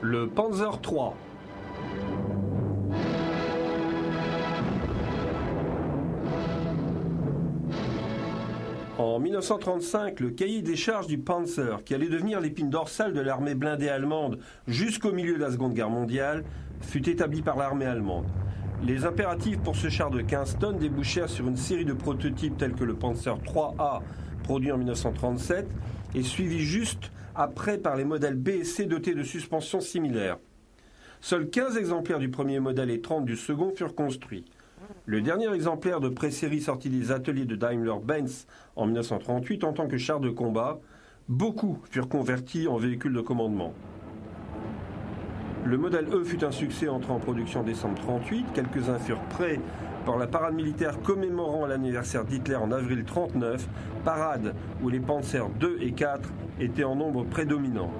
Le Panzer III. En 1935, le cahier des charges du Panzer, qui allait devenir l'épine dorsale de l'armée blindée allemande jusqu'au milieu de la Seconde Guerre mondiale, fut établi par l'armée allemande. Les impératifs pour ce char de 15 tonnes débouchèrent sur une série de prototypes tels que le Panzer IIIA, produit en 1937, et suivi juste après par les modèles B et C dotés de suspensions similaires. Seuls 15 exemplaires du premier modèle et 30 du second furent construits. Le dernier exemplaire de pré-série sorti des ateliers de Daimler-Benz en 1938 en tant que char de combat, beaucoup furent convertis en véhicules de commandement. Le modèle E fut un succès entré en production en décembre 1938. Quelques-uns furent prêts par la parade militaire commémorant l'anniversaire d'Hitler en avril 1939, parade où les Panzer II et IV étaient en nombre prédominant.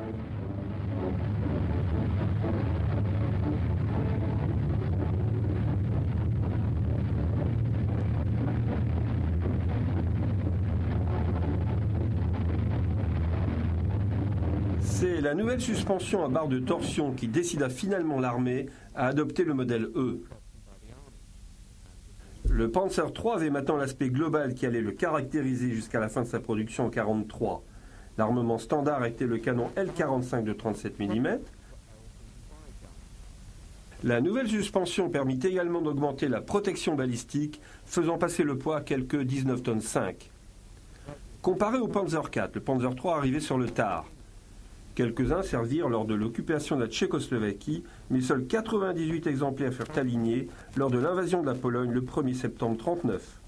C'est la nouvelle suspension à barre de torsion qui décida finalement l'armée à adopter le modèle E. Le Panzer III avait maintenant l'aspect global qui allait le caractériser jusqu'à la fin de sa production en 1943. L'armement standard était le canon L-45 de 37 mm. La nouvelle suspension permit également d'augmenter la protection balistique, faisant passer le poids à quelques 19,5 tonnes. Comparé au Panzer IV, le Panzer III arrivait sur le tard. Quelques-uns servirent lors de l'occupation de la Tchécoslovaquie, mais seuls 98 exemplaires furent alignés lors de l'invasion de la Pologne le 1er septembre 1939.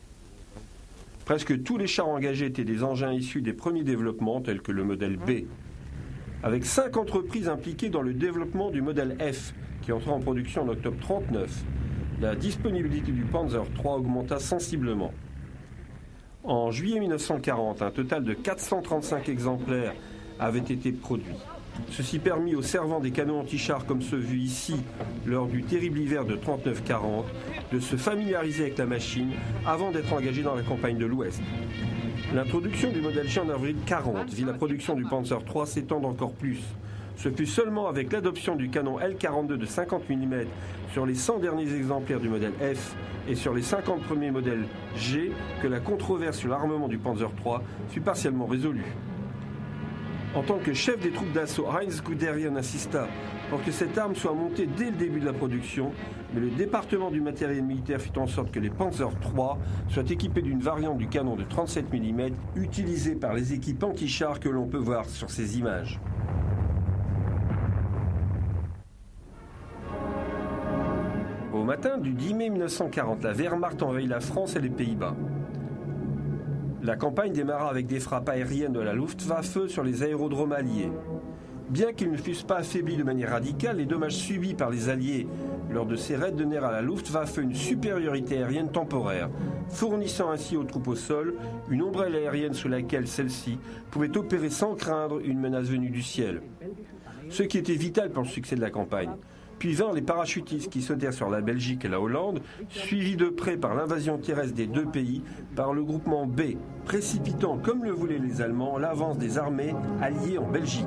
Presque tous les chars engagés étaient des engins issus des premiers développements, tels que le modèle B. Avec 5 entreprises impliquées dans le développement du modèle F, qui entra en production en octobre 1939, la disponibilité du Panzer III augmenta sensiblement. En juillet 1940, un total de 435 exemplaires avait été produit. Ceci permit aux servants des canons anti-chars comme ceux vus ici lors du terrible hiver de 39-40 de se familiariser avec la machine avant d'être engagés dans la campagne de l'Ouest. L'introduction du modèle G en avril 40 vit la production du Panzer III s'étendre encore plus. Ce fut seulement avec l'adoption du canon L-42 de 50 mm sur les 100 derniers exemplaires du modèle F et sur les 50 premiers modèles G que la controverse sur l'armement du Panzer III fut partiellement résolue. En tant que chef des troupes d'assaut, Heinz Guderian insista pour que cette arme soit montée dès le début de la production, mais le département du matériel militaire fit en sorte que les Panzer III soient équipés d'une variante du canon de 37 mm utilisée par les équipes anti-chars que l'on peut voir sur ces images. Au matin du 10 mai 1940, la Wehrmacht envahit la France et les Pays-Bas. La campagne démarra avec des frappes aériennes de la Luftwaffe sur les aérodromes alliés. Bien qu'ils ne fussent pas affaiblis de manière radicale, les dommages subis par les Alliés lors de ces raids donnèrent à la Luftwaffe une supériorité aérienne temporaire, fournissant ainsi aux troupes au sol une ombrelle aérienne sous laquelle celles-ci pouvaient opérer sans craindre une menace venue du ciel. Ce qui était vital pour le succès de la campagne. Puis vinrent les parachutistes qui sautèrent sur la Belgique et la Hollande, suivis de près par l'invasion terrestre des deux pays par le groupement B, précipitant, comme le voulaient les Allemands, l'avance des armées alliées en Belgique.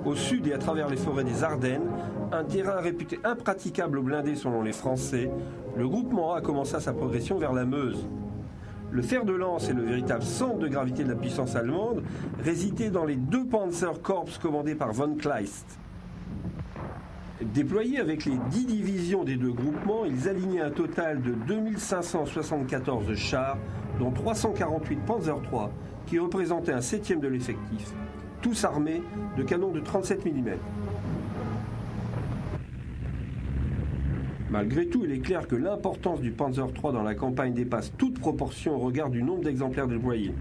Au sud et à travers les forêts des Ardennes, un terrain réputé impraticable aux blindés selon les Français, le groupement A commença sa progression vers la Meuse. Le fer de lance et le véritable centre de gravité de la puissance allemande résidaient dans les 2 Panzerkorps commandés par von Kleist. Déployés avec les 10 divisions des deux groupements, ils alignaient un total de 2574 chars, dont 348 Panzer III, qui représentaient un septième de l'effectif, tous armés de canons de 37 mm. Malgré tout, il est clair que l'importance du Panzer III dans la campagne dépasse toute proportion au regard du nombre d'exemplaires déployés.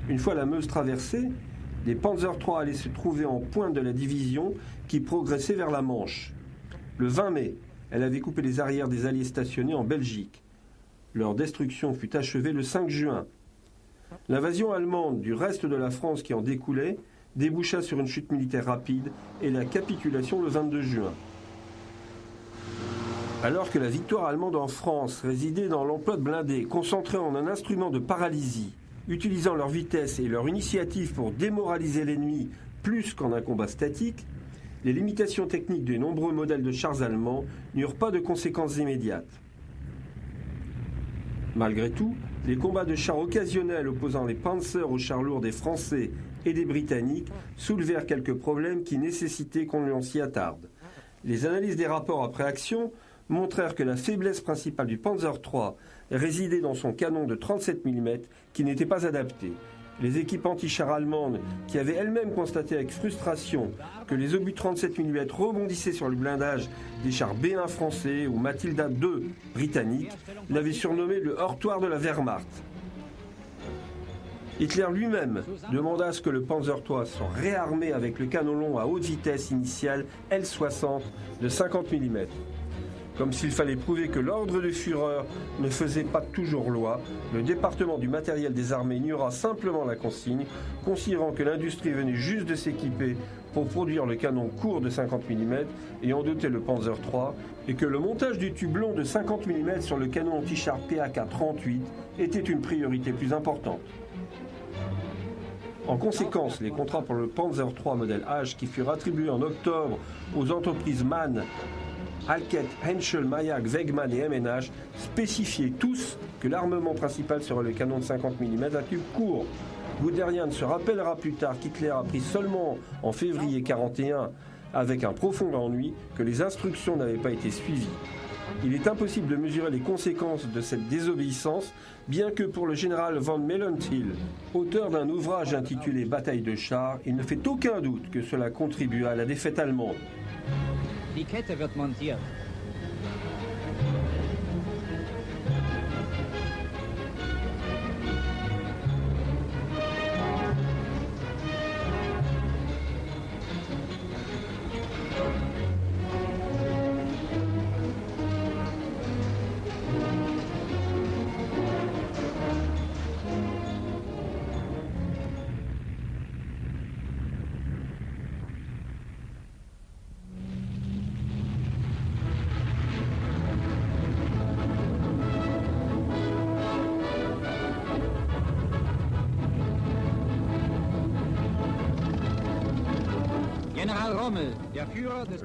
Une fois la Meuse traversée, les Panzer III allaient se trouver en pointe de la division qui progressait vers la Manche. Le 20 mai, elle avait coupé les arrières des Alliés stationnés en Belgique. Leur destruction fut achevée le 5 juin. L'invasion allemande du reste de la France qui en découlait déboucha sur une chute militaire rapide et la capitulation le 22 juin. Alors que la victoire allemande en France résidait dans l'emploi de blindés concentrés en un instrument de paralysie, utilisant leur vitesse et leur initiative pour démoraliser l'ennemi plus qu'en un combat statique, les limitations techniques des nombreux modèles de chars allemands n'eurent pas de conséquences immédiates. Malgré tout, les combats de chars occasionnels opposant les Panzers aux chars lourds des Français et des Britanniques soulevèrent quelques problèmes qui nécessitaient qu'on s'y attarde. Les analyses des rapports après action montrèrent que la faiblesse principale du Panzer III résidait dans son canon de 37 mm qui n'était pas adapté. Les équipes anti-chars allemandes, qui avaient elles-mêmes constaté avec frustration que les obus 37 mm rebondissaient sur le blindage des chars B1 français ou Matilda II britanniques, l'avaient surnommé le heurtoir de la Wehrmacht. Hitler lui-même demanda à ce que le Panzer III soit réarmé avec le canon long à haute vitesse initiale L60 de 50 mm. Comme s'il fallait prouver que l'ordre du Führer ne faisait pas toujours loi, le département du matériel des armées ignora simplement la consigne, considérant que l'industrie venait juste de s'équiper pour produire le canon court de 50 mm et en doter le Panzer III, et que le montage du tube long de 50 mm sur le canon anti-char PAK-38 était une priorité plus importante. En conséquence, les contrats pour le Panzer III modèle H qui furent attribués en octobre aux entreprises MAN, Halkett, Henschel, Mayak, Wegmann et MNH spécifiaient tous que l'armement principal serait le canon de 50 mm à tube court. Guderian se rappellera plus tard qu'Hitler a appris seulement en février 1941, avec un profond ennui, que les instructions n'avaient pas été suivies. Il est impossible de mesurer les conséquences de cette désobéissance, bien que pour le général von Mellenthiel, auteur d'un ouvrage intitulé Bataille de chars, il ne fait aucun doute que cela contribua à la défaite allemande. Die Kette wird montiert.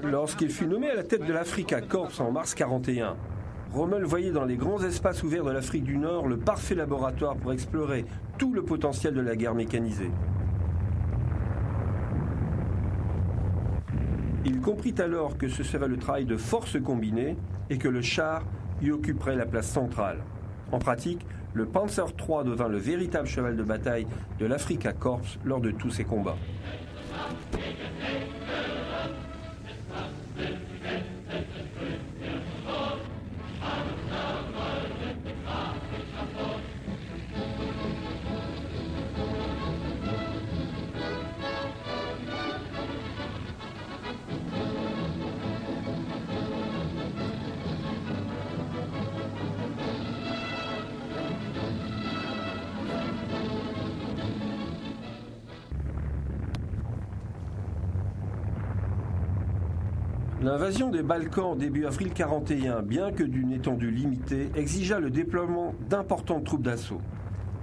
Lorsqu'il fut nommé à la tête de l'Afrika Korps en mars 1941, Rommel voyait dans les grands espaces ouverts de l'Afrique du Nord le parfait laboratoire pour explorer tout le potentiel de la guerre mécanisée. Il comprit alors que ce serait le travail de force combinée et que le char y occuperait la place centrale. En pratique, le Panzer III devint le véritable cheval de bataille de l'Afrika Korps lors de tous ces combats. L'invasion des Balkans début avril 1941, bien que d'une étendue limitée, exigea le déploiement d'importantes troupes d'assaut.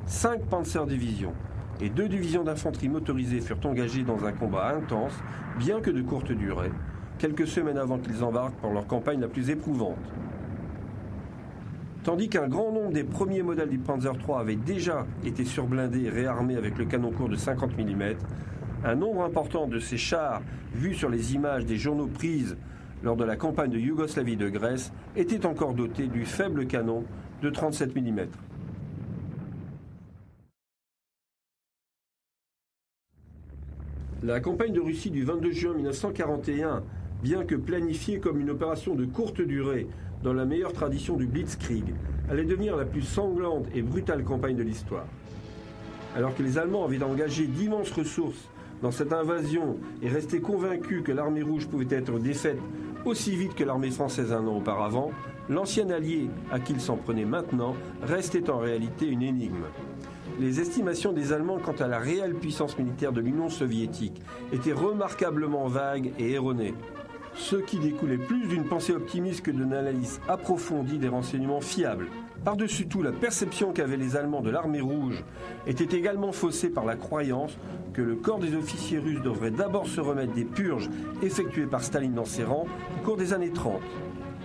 5 Panzer-divisions et 2 divisions d'infanterie motorisée furent engagées dans un combat intense, bien que de courte durée, quelques semaines avant qu'ils embarquent pour leur campagne la plus éprouvante. Tandis qu'un grand nombre des premiers modèles du Panzer III avaient déjà été surblindés et réarmés avec le canon court de 50 mm, un nombre important de ces chars, vus sur les images des journaux prises lors de la campagne de Yougoslavie de Grèce, étaient encore dotés du faible canon de 37 mm. La campagne de Russie du 22 juin 1941, bien que planifiée comme une opération de courte durée dans la meilleure tradition du Blitzkrieg, allait devenir la plus sanglante et brutale campagne de l'histoire. Alors que les Allemands avaient engagé d'immenses ressources dans cette invasion et restaient convaincus que l'armée rouge pouvait être défaite aussi vite que l'armée française un an auparavant, l'ancien allié à qui il s'en prenait maintenant restait en réalité une énigme. Les estimations des Allemands quant à la réelle puissance militaire de l'Union soviétique étaient remarquablement vagues et erronées. ce qui découlait plus d'une pensée optimiste que d'une analyse approfondie des renseignements fiables. Par-dessus tout, la perception qu'avaient les Allemands de l'armée rouge était également faussée par la croyance que le corps des officiers russes devrait d'abord se remettre des purges effectuées par Staline dans ses rangs au cours des années 30.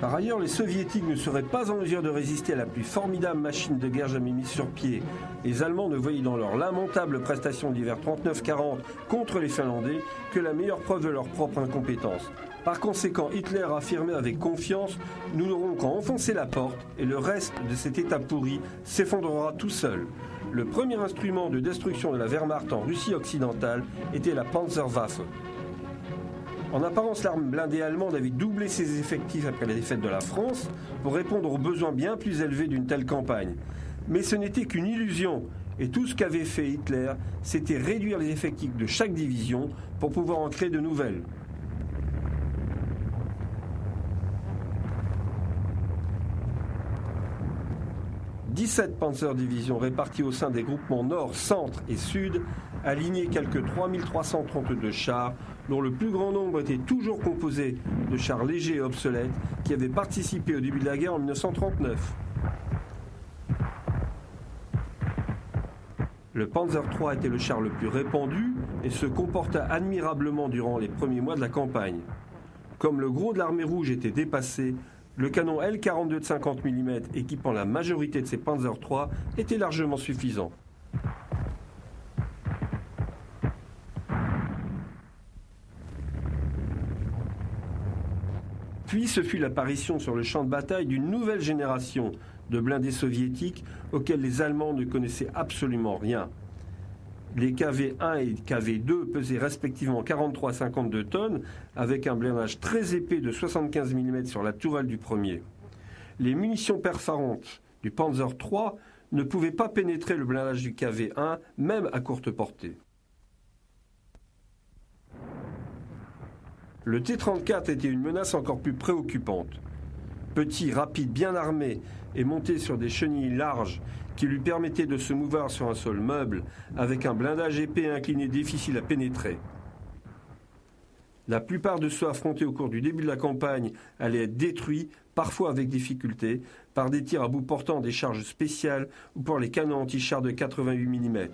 Par ailleurs, les soviétiques ne seraient pas en mesure de résister à la plus formidable machine de guerre jamais mise sur pied. Les Allemands ne voyaient dans leur lamentable prestation d'hiver 39-40 contre les Finlandais que la meilleure preuve de leur propre incompétence. Par conséquent, Hitler affirmait avec confiance « Nous n'aurons qu'à enfoncer la porte et le reste de cet état pourri s'effondrera tout seul ». Le premier instrument de destruction de la Wehrmacht en Russie occidentale était la Panzerwaffe. En apparence, l'arme blindée allemande avait doublé ses effectifs après la défaite de la France pour répondre aux besoins bien plus élevés d'une telle campagne. Mais ce n'était qu'une illusion, et tout ce qu'avait fait Hitler, c'était réduire les effectifs de chaque division pour pouvoir en créer de nouvelles. « 17 Panzer-divisions réparties au sein des groupements Nord, Centre et Sud alignaient quelques 3332 chars, dont le plus grand nombre était toujours composé de chars légers et obsolètes qui avaient participé au début de la guerre en 1939. Le Panzer III était le char le plus répandu et se comporta admirablement durant les premiers mois de la campagne. Comme le gros de l'armée rouge était dépassé, le canon L-42 de 50 mm équipant la majorité de ces Panzer III était largement suffisant. Puis ce fut l'apparition sur le champ de bataille d'une nouvelle génération de blindés soviétiques auxquels les Allemands ne connaissaient absolument rien. Les KV-1 et KV-2 pesaient respectivement 43 et 52 tonnes, avec un blindage très épais de 75 mm sur la tourelle du premier. Les munitions perforantes du Panzer III ne pouvaient pas pénétrer le blindage du KV-1, même à courte portée. Le T-34 était une menace encore plus préoccupante. Petit, rapide, bien armé et monté sur des chenilles larges qui lui permettaient de se mouvoir sur un sol meuble avec un blindage épais et incliné difficile à pénétrer. La plupart de ceux affrontés au cours du début de la campagne allaient être détruits, parfois avec difficulté, par des tirs à bout portant des charges spéciales ou par les canons anti-chars de 88 mm.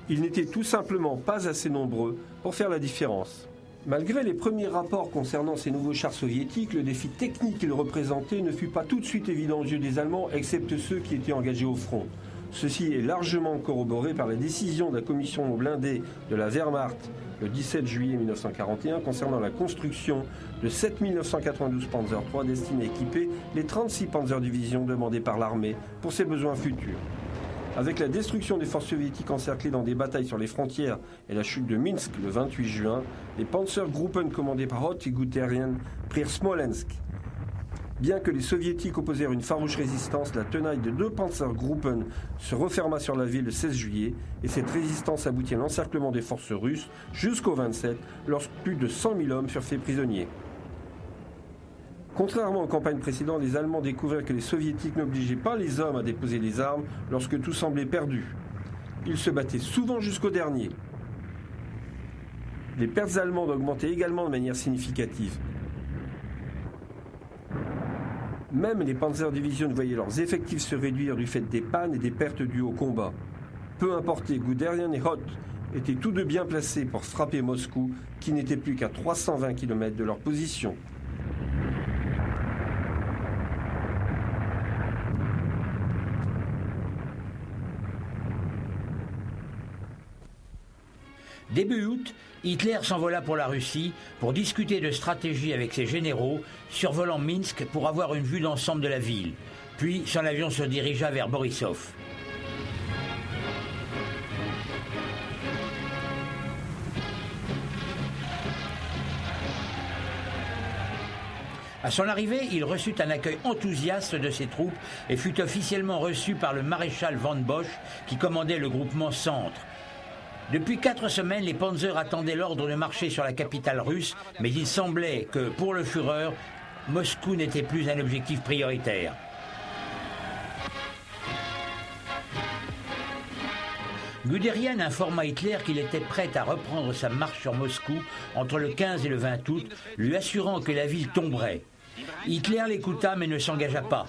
Ils n'étaient tout simplement pas assez nombreux pour faire la différence. Malgré les premiers rapports concernant ces nouveaux chars soviétiques, le défi technique qu'ils représentaient ne fut pas tout de suite évident aux yeux des Allemands, excepte ceux qui étaient engagés au front. Ceci est largement corroboré par la décision de la commission blindée de la Wehrmacht le 17 juillet 1941 concernant la construction de 7992 Panzer III destinés à équiper les 36 Panzer-divisions demandées par l'armée pour ses besoins futurs. Avec la destruction des forces soviétiques encerclées dans des batailles sur les frontières et la chute de Minsk le 28 juin, les Panzergruppen commandés par Hoth et Guderian prirent Smolensk. Bien que les soviétiques opposèrent une farouche résistance, la tenaille de 2 Panzergruppen se referma sur la ville le 16 juillet et cette résistance aboutit à l'encerclement des forces russes jusqu'au 27, lorsque plus de 100 000 hommes furent faits prisonniers. Contrairement aux campagnes précédentes, les Allemands découvrirent que les Soviétiques n'obligeaient pas les hommes à déposer les armes lorsque tout semblait perdu. Ils se battaient souvent jusqu'au dernier. Les pertes allemandes augmentaient également de manière significative. Même les Panzer-divisions voyaient leurs effectifs se réduire du fait des pannes et des pertes dues au combat. Peu importé, Guderian et Hoth étaient tous deux bien placés pour frapper Moscou, qui n'était plus qu'à 320 km de leur position. Début août, Hitler s'envola pour la Russie pour discuter de stratégie avec ses généraux, survolant Minsk pour avoir une vue d'ensemble de la ville. Puis son avion se dirigea vers Borisov. À son arrivée, il reçut un accueil enthousiaste de ses troupes et fut officiellement reçu par le maréchal von Bosch qui commandait le groupement Centre. Depuis 4 semaines, les Panzers attendaient l'ordre de marcher sur la capitale russe, mais il semblait que, pour le Führer, Moscou n'était plus un objectif prioritaire. Guderian informa Hitler qu'il était prêt à reprendre sa marche sur Moscou entre le 15 et le 20 août, lui assurant que la ville tomberait. Hitler l'écouta mais ne s'engagea pas.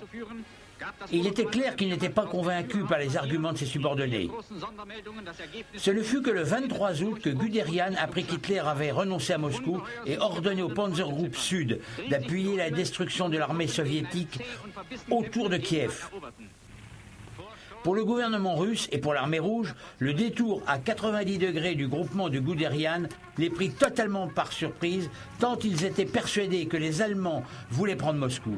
Il était clair qu'il n'était pas convaincu par les arguments de ses subordonnés. Ce ne fut que le 23 août que Guderian apprit qu'Hitler avait renoncé à Moscou et ordonné au Panzergruppe Sud d'appuyer la destruction de l'armée soviétique autour de Kiev. Pour le gouvernement russe et pour l'armée rouge, le détour à 90 degrés du groupement de Guderian les prit totalement par surprise, tant ils étaient persuadés que les Allemands voulaient prendre Moscou.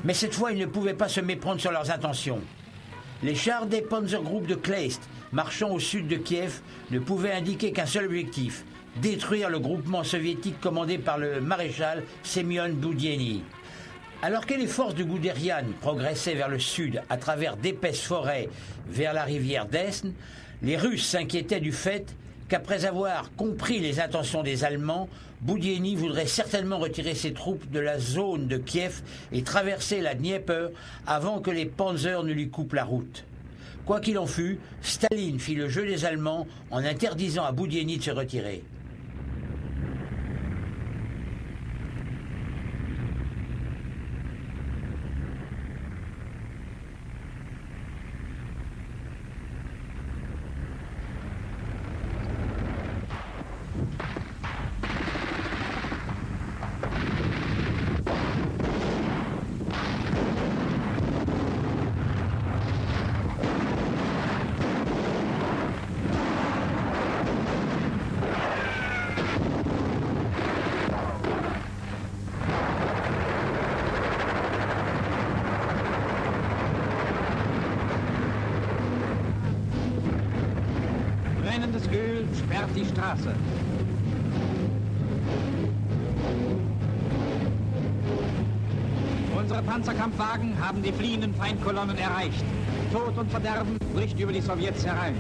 Mais cette fois, ils ne pouvaient pas se méprendre sur leurs intentions. Les chars des Panzergruppen de Kleist, marchant au sud de Kiev, ne pouvaient indiquer qu'un seul objectif, détruire le groupement soviétique commandé par le maréchal Semyon Boudienny. Alors que les forces de Guderian progressaient vers le sud à travers d'épaisses forêts vers la rivière Desne, les Russes s'inquiétaient du fait qu'après avoir compris les intentions des Allemands, Boudienny voudrait certainement retirer ses troupes de la zone de Kiev et traverser la Dnieper avant que les panzers ne lui coupent la route. Quoi qu'il en fût, Staline fit le jeu des Allemands en interdisant à Boudienny de se retirer. Brennendes Öl sperrt die Straße. Unsere Panzerkampfwagen haben die fliehenden Feindkolonnen erreicht. Tod und Verderben bricht über die Sowjets herein.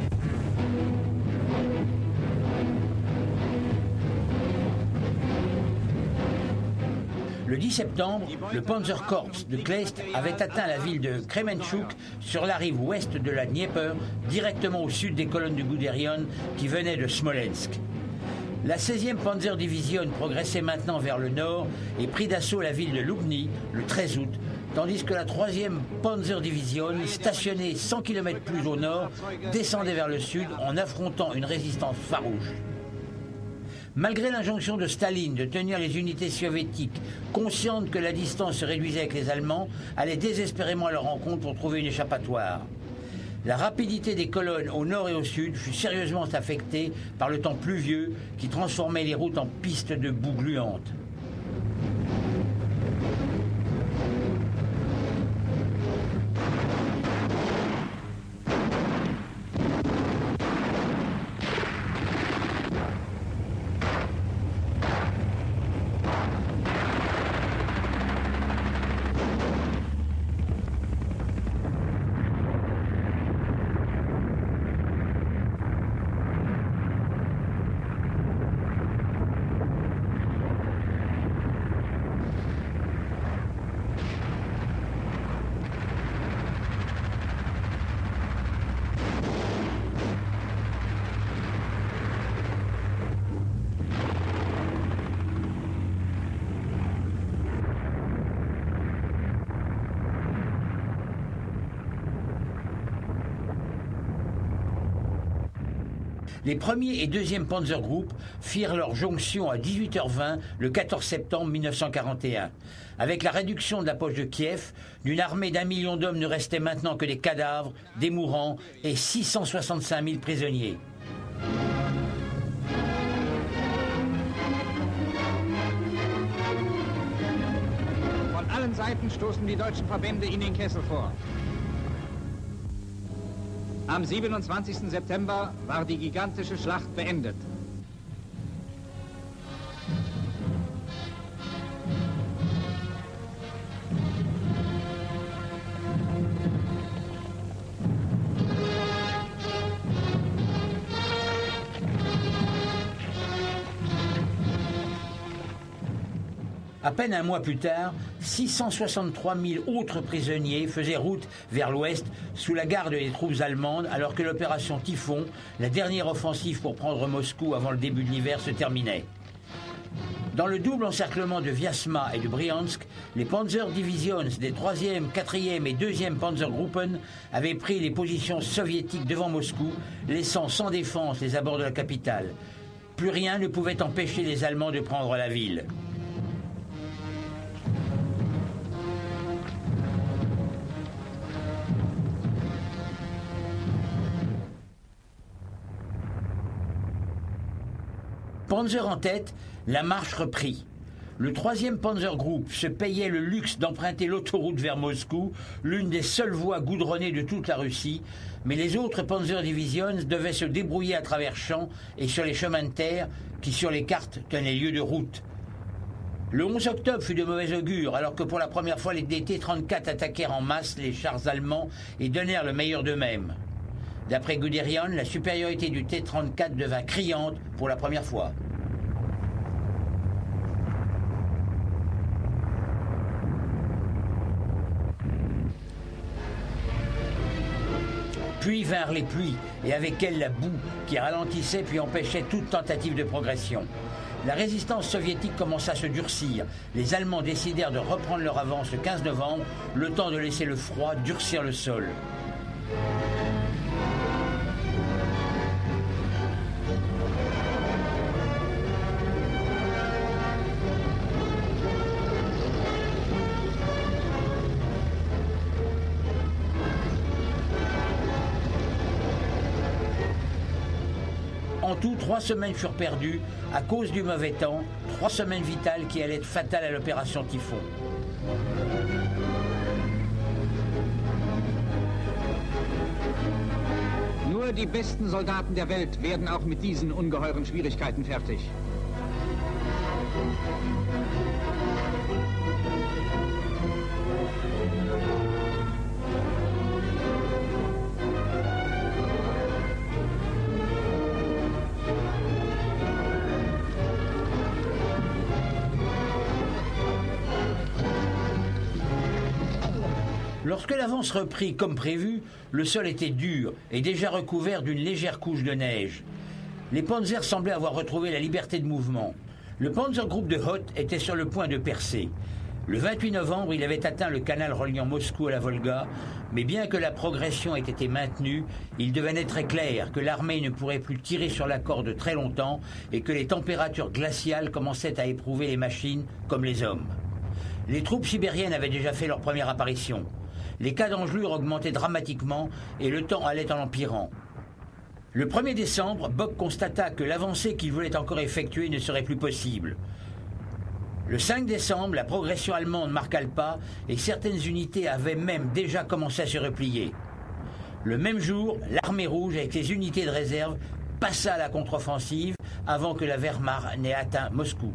Le 10 septembre, le Panzerkorps de Kleist avait atteint la ville de Kremenchuk sur la rive ouest de la Dnieper, directement au sud des colonnes de Guderian qui venaient de Smolensk. La 16e Panzerdivision progressait maintenant vers le nord et prit d'assaut la ville de Lubny le 13 août, tandis que la 3e Panzerdivision, stationnée 100 km plus au nord, descendait vers le sud en affrontant une résistance farouche. Malgré l'injonction de Staline de tenir les unités soviétiques conscientes que la distance se réduisait avec les Allemands, allaient désespérément à leur rencontre pour trouver une échappatoire. La rapidité des colonnes au nord et au sud fut sérieusement affectée par le temps pluvieux qui transformait les routes en pistes de boue gluante. Les 1er et 2e Panzergruppen firent leur jonction à 18h20 le 14 septembre 1941. Avec la réduction de la poche de Kiev, d'une armée d'1 million d'hommes ne restait maintenant que des cadavres, des mourants et 665 000 prisonniers. Von allen Seiten stoßen die deutschen Verbände in den Kessel vor. Am 27. September war die gigantische Schlacht beendet. À peine un mois plus tard, 663 000 autres prisonniers faisaient route vers l'ouest sous la garde des troupes allemandes alors que l'opération Typhon, la dernière offensive pour prendre Moscou avant le début de l'hiver, se terminait. Dans le double encerclement de Vyazma et de Briansk, les Panzer Divisions des 3e, 4e et 2e Panzergruppen avaient pris les positions soviétiques devant Moscou, laissant sans défense les abords de la capitale. Plus rien ne pouvait empêcher les Allemands de prendre la ville. Panzer en tête, la marche reprit. Le 3e Panzergroupe se payait le luxe d'emprunter l'autoroute vers Moscou, l'une des seules voies goudronnées de toute la Russie, mais les autres Panzer Divisions devaient se débrouiller à travers champs et sur les chemins de terre qui, sur les cartes, tenaient lieu de route. Le 11 octobre fut de mauvais augure, alors que pour la première fois les T-34 attaquèrent en masse les chars allemands et donnèrent le meilleur d'eux-mêmes. D'après Guderian, la supériorité du T-34 devint criante pour la première fois. Puis vinrent les pluies, et avec elles la boue, qui ralentissait puis empêchait toute tentative de progression. La résistance soviétique commença à se durcir. Les Allemands décidèrent de reprendre leur avance le 15 novembre, le temps de laisser le froid durcir le sol. En tout, 3 semaines furent perdues à cause du mauvais temps, 3 semaines vitales qui allaient être fatales à l'opération Typhon. Nur die besten Soldaten der Welt werden auch mit diesen ungeheuren Schwierigkeiten fertig. Lorsque l'avance reprit comme prévu, le sol était dur et déjà recouvert d'une légère couche de neige. Les panzers semblaient avoir retrouvé la liberté de mouvement. Le Panzergroupe de Hoth était sur le point de percer. Le 28 novembre, il avait atteint le canal reliant Moscou à la Volga, mais bien que la progression ait été maintenue, il devenait très clair que l'armée ne pourrait plus tirer sur la corde très longtemps et que les températures glaciales commençaient à éprouver les machines comme les hommes. Les troupes sibériennes avaient déjà fait leur première apparition. Les cas d'engelure augmentaient dramatiquement et le temps allait en empirant. Le 1er décembre, Bock constata que l'avancée qu'il voulait encore effectuer ne serait plus possible. Le 5 décembre, la progression allemande marqua le pas et certaines unités avaient même déjà commencé à se replier. Le même jour, l'armée rouge avec ses unités de réserve passa à la contre-offensive avant que la Wehrmacht n'ait atteint Moscou.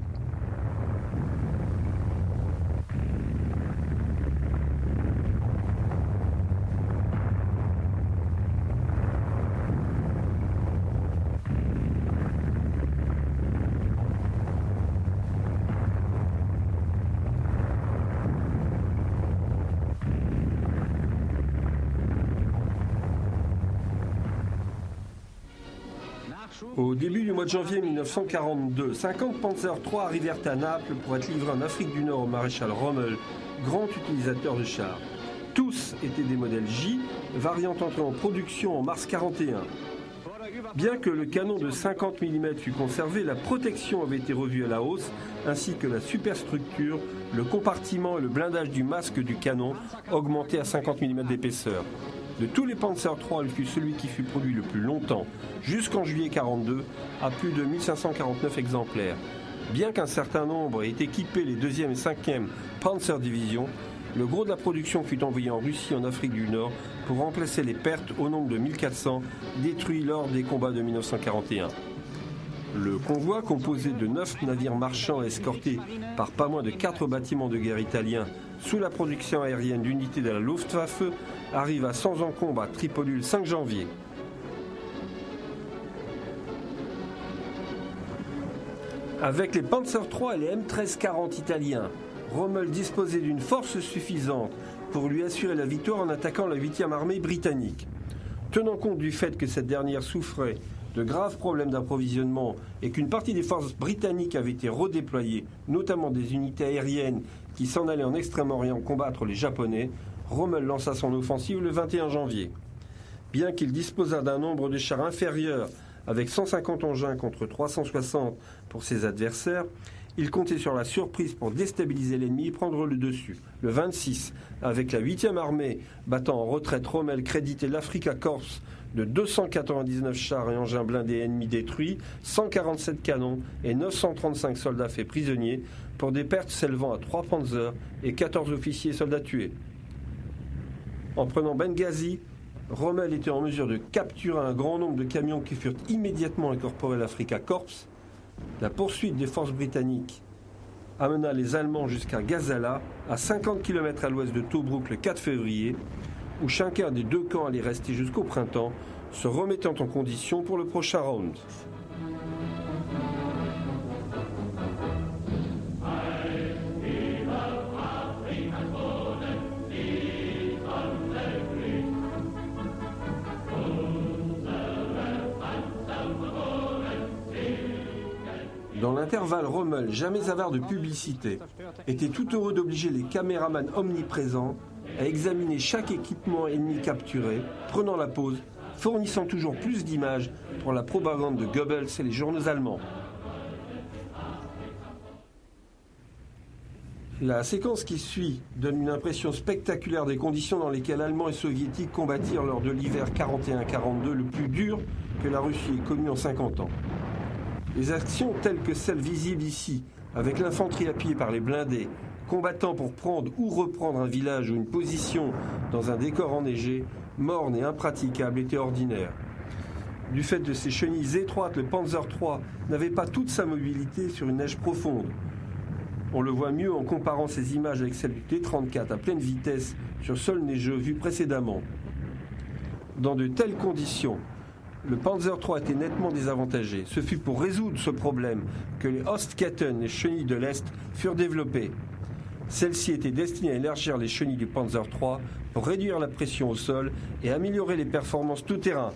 Au début du mois de janvier 1942, 50 Panzer III arrivèrent à Naples pour être livrés en Afrique du Nord au maréchal Rommel, grand utilisateur de chars. Tous étaient des modèles J, variant entrée en production en mars 1941. Bien que le canon de 50 mm fût conservé, la protection avait été revue à la hausse, ainsi que la superstructure, le compartiment et le blindage du masque du canon, augmenté à 50 mm d'épaisseur. De tous les Panzer III, il fut celui qui fut produit le plus longtemps, jusqu'en juillet 1942, à plus de 1549 exemplaires. Bien qu'un certain nombre ait équipé les 2e et 5e Panzer Division, le gros de la production fut envoyé en Russie et en Afrique du Nord pour remplacer les pertes au nombre de 1400 détruits lors des combats de 1941. Le convoi, composé de 9 navires marchands escortés par pas moins de 4 bâtiments de guerre italiens sous la production aérienne d'unités de la Luftwaffe, arriva sans encombre à Tripoli le 5 janvier. Avec les Panzer III et les M1340 italiens, Rommel disposait d'une force suffisante pour lui assurer la victoire en attaquant la 8e armée britannique. Tenant compte du fait que cette dernière souffrait de graves problèmes d'approvisionnement et qu'une partie des forces britanniques avait été redéployée, notamment des unités aériennes qui s'en allaient en Extrême-Orient combattre les Japonais, Rommel lança son offensive le 21 janvier. Bien qu'il disposât d'un nombre de chars inférieur, avec 150 engins contre 360 pour ses adversaires, il comptait sur la surprise pour déstabiliser l'ennemi et prendre le dessus. Le 26, avec la 8e armée battant en retraite, Rommel créditait l'Africa Corps de 299 chars et engins blindés ennemis détruits, 147 canons et 935 soldats faits prisonniers, pour des pertes s'élevant à 3 panzers et 14 officiers et soldats tués. En prenant Benghazi, Rommel était en mesure de capturer un grand nombre de camions qui furent immédiatement incorporés à l'Africa Corps. La poursuite des forces britanniques amena les Allemands jusqu'à Gazala, à 50 km à l'ouest de Tobrouk le 4 février, où chacun des deux camps allait rester jusqu'au printemps, se remettant en condition pour le prochain round. Dans l'intervalle, Rommel, jamais avare de publicité, était tout heureux d'obliger les caméramans omniprésents à examiner chaque équipement ennemi capturé, prenant la pause, fournissant toujours plus d'images pour la propagande de Goebbels et les journaux allemands. La séquence qui suit donne une impression spectaculaire des conditions dans lesquelles Allemands et Soviétiques combattirent lors de l'hiver 41-42, le plus dur que la Russie ait connu en 50 ans. Les actions telles que celles visibles ici, avec l'infanterie appuyée par les blindés, combattant pour prendre ou reprendre un village ou une position dans un décor enneigé, morne et impraticable, étaient ordinaires. Du fait de ses chenilles étroites, le Panzer III n'avait pas toute sa mobilité sur une neige profonde. On le voit mieux en comparant ces images avec celles du T-34 à pleine vitesse sur sol neigeux vu précédemment. Dans de telles conditions, le Panzer III était nettement désavantagé. Ce fut pour résoudre ce problème que les Ostketten, les chenilles de l'Est, furent développées. Celles-ci étaient destinées à élargir les chenilles du Panzer III pour réduire la pression au sol et améliorer les performances tout-terrain.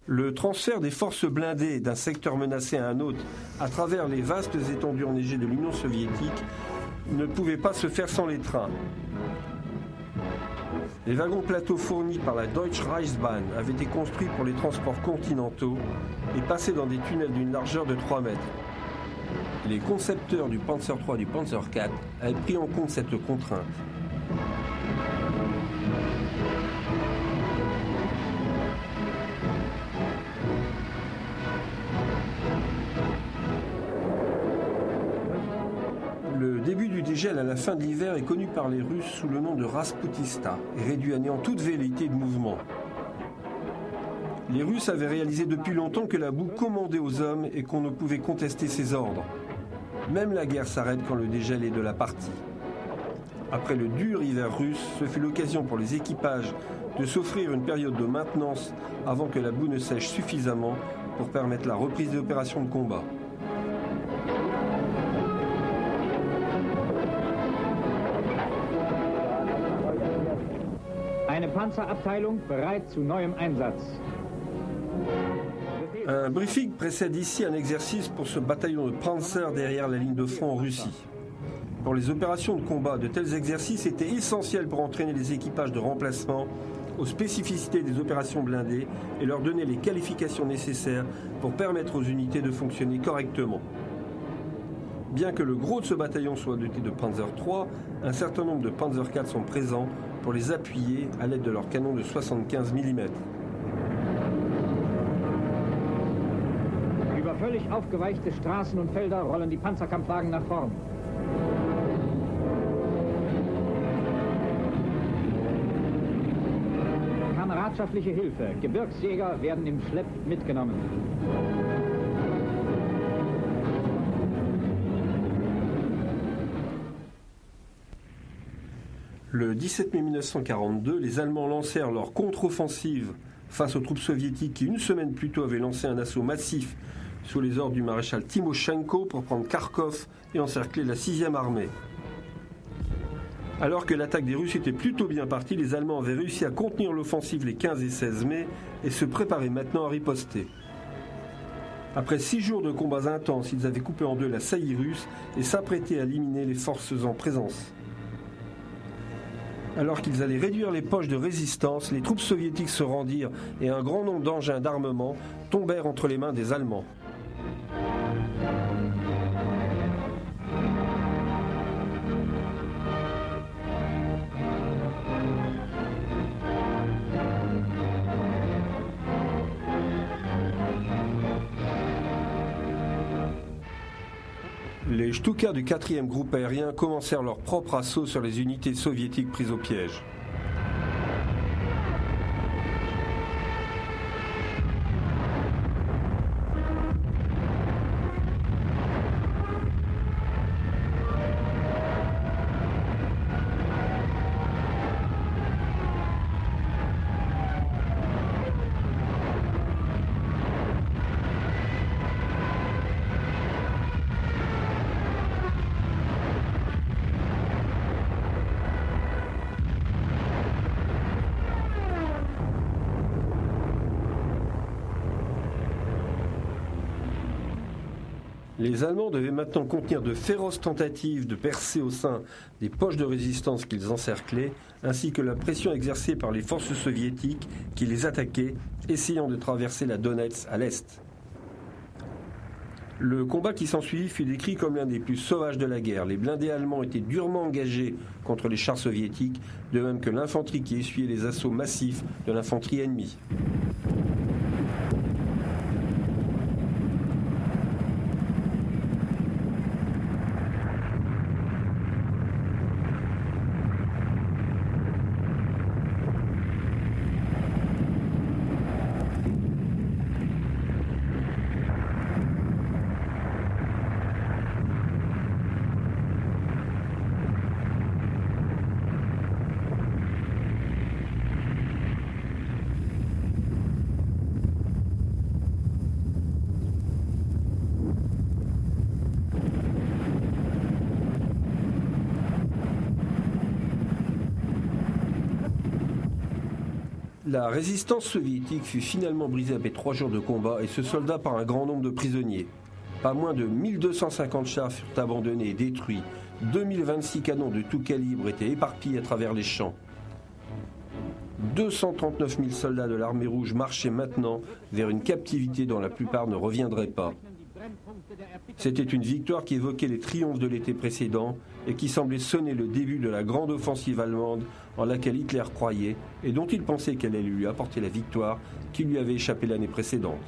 Le transfert des forces blindées d'un secteur menacé à un autre à travers les vastes étendues enneigées de l'Union soviétique ne pouvait pas se faire sans les trains. Les wagons plateaux fournis par la Deutsche Reichsbahn avaient été construits pour les transports continentaux et passaient dans des tunnels d'une largeur de 3 mètres. Les concepteurs du Panzer III et du Panzer IV avaient pris en compte cette contrainte. Le début du dégel à la fin de l'hiver est connu par les Russes sous le nom de Rasputista et réduit à néant toute velléité de mouvement. Les Russes avaient réalisé depuis longtemps que la boue commandait aux hommes et qu'on ne pouvait contester ses ordres. Même la guerre s'arrête quand le dégel est de la partie. Après le dur hiver russe, ce fut l'occasion pour les équipages de s'offrir une période de maintenance avant que la boue ne sèche suffisamment pour permettre la reprise des opérations de combat. Eine Panzerabteilung bereit zu neuem Einsatz. Un briefing précède ici un exercice pour ce bataillon de Panzer derrière la ligne de front en Russie. Pour les opérations de combat, de tels exercices étaient essentiels pour entraîner les équipages de remplacement aux spécificités des opérations blindées et leur donner les qualifications nécessaires pour permettre aux unités de fonctionner correctement. Bien que le gros de ce bataillon soit doté de Panzer III, un certain nombre de Panzer IV sont présents pour les appuyer à l'aide de leurs canons de 75 mm. Über völlig aufgeweichte Straßen und Felder rollen die Panzerkampfwagen nach vorn. Kameradschaftliche Hilfe. Gebirgsjäger werden im Schlepp mitgenommen. Le 17 mai 1942, les Allemands lancèrent leur contre-offensive face aux troupes soviétiques qui, une semaine plus tôt, avaient lancé un assaut massif sous les ordres du maréchal Timoshenko pour prendre Kharkov et encercler la 6e armée. Alors que l'attaque des Russes était plutôt bien partie, les Allemands avaient réussi à contenir l'offensive les 15 et 16 mai et se préparaient maintenant à riposter. Après 6 jours de combats intenses, ils avaient coupé en deux la saillie russe et s'apprêtaient à éliminer les forces en présence. Alors qu'ils allaient réduire les poches de résistance, les troupes soviétiques se rendirent et un grand nombre d'engins d'armement tombèrent entre les mains des Allemands. Les Stuka du 4e groupe aérien commencèrent leur propre assaut sur les unités soviétiques prises au piège. Les Allemands devaient maintenant contenir de féroces tentatives de percer au sein des poches de résistance qu'ils encerclaient, ainsi que la pression exercée par les forces soviétiques qui les attaquaient, essayant de traverser la Donetsk à l'est. Le combat qui s'ensuivit fut décrit comme l'un des plus sauvages de la guerre. Les blindés allemands étaient durement engagés contre les chars soviétiques, de même que l'infanterie qui essuyait les assauts massifs de l'infanterie ennemie. La résistance soviétique fut finalement brisée après 3 jours de combat et se solda par un grand nombre de prisonniers. Pas moins de 1250 chars furent abandonnés et détruits. 2026 canons de tout calibre étaient éparpillés à travers les champs. 239 000 soldats de l'armée rouge marchaient maintenant vers une captivité dont la plupart ne reviendraient pas. C'était une victoire qui évoquait les triomphes de l'été précédent et qui semblait sonner le début de la grande offensive allemande en laquelle Hitler croyait et dont il pensait qu'elle allait lui apporter la victoire qui lui avait échappé l'année précédente.